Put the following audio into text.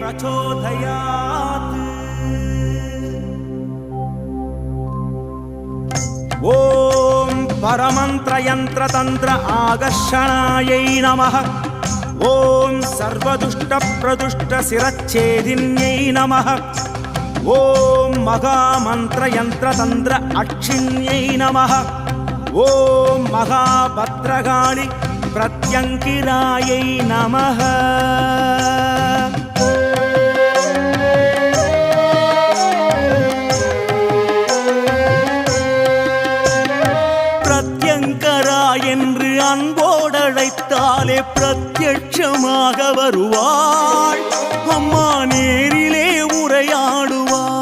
प्रचोदयात्। ॐ परमन्त्रयन्त्रतन्त्र आकर्षणायै नमः। ॐ सर्वदुष्टप्रदुष्टशिरच्छेदिन्यै नमः। ॐ महामन्त्रयन्त्रतन्त्र अक्षिण्यै नमः। ॐ महाभद्रकाळि प्रत्यङ्किरायै नमः। பிரத்யங்கரா என்று அன்போடழைத்தாலே பிரத்யட்சமாக வருவார்.